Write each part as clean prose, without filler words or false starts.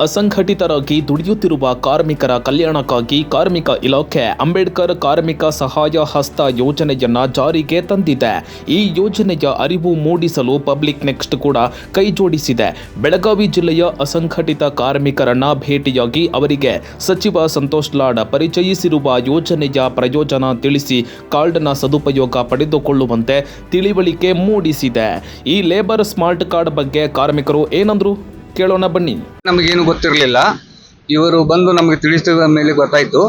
ಅಸಂಘಟಿತರಾಗಿ ದುಡಿಯುತ್ತಿರುವ ಕಾರ್ಮಿಕರ ಕಲ್ಯಾಣಕ್ಕಾಗಿ ಕಾರ್ಮಿಕ ಇಲಾಖೆ ಅಂಬೇಡ್ಕರ್ ಕಾರ್ಮಿಕ ಸಹಾಯ ಹಸ್ತ ಯೋಜನೆಯನ್ನ ಜಾರಿಗೆ ತಂದಿದೆ. ಈ ಯೋಜನೆಯ ಅರಿವು ಮೂಡಿಸಲು ಪಬ್ಲಿಕ್ ನೆಕ್ಸ್ಟ್ ಕೂಡ ಕೈಜೋಡಿಸಿದೆ. ಬೆಳಗಾವಿ ಜಿಲ್ಲೆಯ ಅಸಂಘಟಿತ ಕಾರ್ಮಿಕರನ್ನ ಭೇಟಿಯಾಗಿ ಅವರಿಗೆ ಸಚಿವ ಸಂತೋಷ್ ಲಾಡ್ ಪರಿಚಯಿಸಿರುವ ಯೋಜನೆಯ ಪ್ರಯೋಜನ ತಿಳಿಸಿ ಕಾರ್ಡ್ನ ಸದುಪಯೋಗ ಪಡೆದುಕೊಳ್ಳುವಂತೆ ತಿಳಿವಳಿಕೆ ಮೂಡಿಸಿದೆ. ಈ ಲೇಬರ್ ಸ್ಮಾರ್ಟ್ ಕಾರ್ಡ್ ಬಗ್ಗೆ ಕಾರ್ಮಿಕರು ಏನಂದ್ರು ಕೇಳೋಣ ಬನ್ನಿ. ನಮಗೇನು ಗೊತ್ತಿರಲಿಲ್ಲ, ಇವರು ಬಂದು ನಮಗೆ ತಿಳಿಸಿದ ಮೇಲೆ ಗೊತ್ತಾಯ್ತು.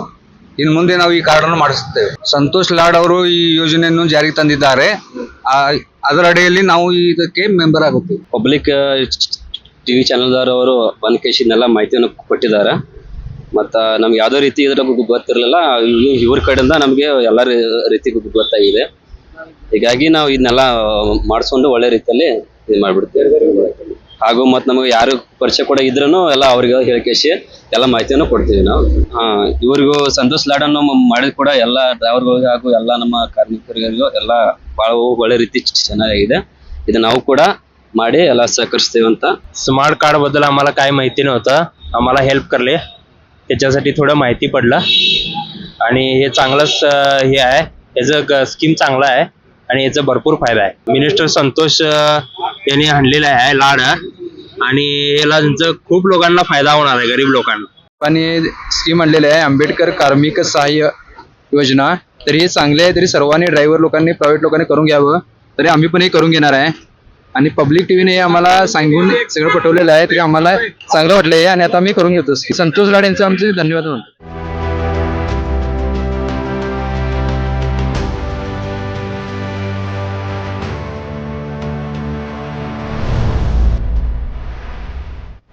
ಇನ್ನು ಮುಂದೆ ನಾವು ಈ ಕಾರ್ಡನ್ನು ಮಾಡಿಸುತ್ತೇವೆ. ಸಂತೋಷ್ ಲಾಡ್ ಅವರು ಈ ಯೋಜನೆಯನ್ನು ಜಾರಿಗೆ ತಂದಿದ್ದಾರೆ. ಅದರ ಅಡಿಯಲ್ಲಿ ನಾವು ಇದಕ್ಕೆ ಮೆಂಬರ್ ಆಗುತ್ತೇವೆ. ಪಬ್ಲಿಕ್ ಟಿವಿ ಚಾನೆಲ್ದವರು ಬಂದ್ ಕೇಸಿನೆಲ್ಲ ಮಾಹಿತಿಯನ್ನು ಕೊಟ್ಟಿದ್ದಾರೆ. ಮತ್ತು ನಮ್ಗೆ ಯಾವುದೇ ರೀತಿ ಇದರ ಗೊತ್ತಿರಲಿಲ್ಲ. ಇವ್ರ ಕಡೆಯಿಂದ ನಮಗೆ ಎಲ್ಲ ರೀತಿ ಗೊತ್ತಾಗಿದೆ. ಹೀಗಾಗಿ ನಾವು ಇದನ್ನೆಲ್ಲ ಮಾಡಿಸ್ಕೊಂಡು ಒಳ್ಳೆ ರೀತಿಯಲ್ಲಿ ಇದು ಮಾಡಿಬಿಡ್ತೇವೆ. ಹಾಗೂ ಮತ್ತು ನಮಗೆ ಯಾರು ಪರಿಚಯ ಕೂಡ ಇದ್ರೂ ಎಲ್ಲ ಅವ್ರಿಗೆ ಹೇಳಿಕೇಸಿ ಎಲ್ಲ ಮಾಹಿತಿಯನ್ನು ಕೊಡ್ತೀವಿ ನಾವು. ಇವ್ರಿಗೂ ಸಂತೋಷ್ ಲಾಡನ್ನು ಮಾಡಿದ ಕೂಡ ಎಲ್ಲ ಡ್ರೈವರ್ಗಳಿಗೆ ಹಾಗೂ ಎಲ್ಲ ನಮ್ಮ ಕಾರ್ಮಿಕರಿಗೂ ಎಲ್ಲ ಭಾಳ ಒಳ್ಳೆ ರೀತಿ ಚೆನ್ನಾಗಿದೆ. ಇದು ನಾವು ಕೂಡ ಮಾಡಿ ಎಲ್ಲ सहकरिस्तेव ಅಂತ. स्मार्ट कार्ड बद्दल आम्हाला काय माहिती नव्हतं. आम्हाला हेल्प करले, त्याच्यासाठी थोडं माहिती पडलं आणि हे चांगलंच हे आहे. याचं स्कीम चांगला आहे आणि याचा भरपूर फायदा आहे. मिनिस्टर संतोष यांनी आणलेला आहे लाड आणि याला खूप लोकांना फायदा होणार आहे, गरीब लोकांना. आणि स्कीम आणलेली आहे आंबेडकर कार्मिक सहाय्य योजना. तर हे चांगले आहे. तरी सर्वांनी ड्रायव्हर लोकांनी प्रायव्हेट लोकांनी करून घ्यावं. तरी आम्ही पण हे करून घेणार आहे. आणि पब्लिक टीव्हीने आम्हाला सांगून सगळं पटवलेलं आहे. तरी आम्हाला चांगलं वाटलं आहे आणि आता आम्ही करून घेतो. संतोष लाड यांचे आमचे धन्यवाद म्हणतो.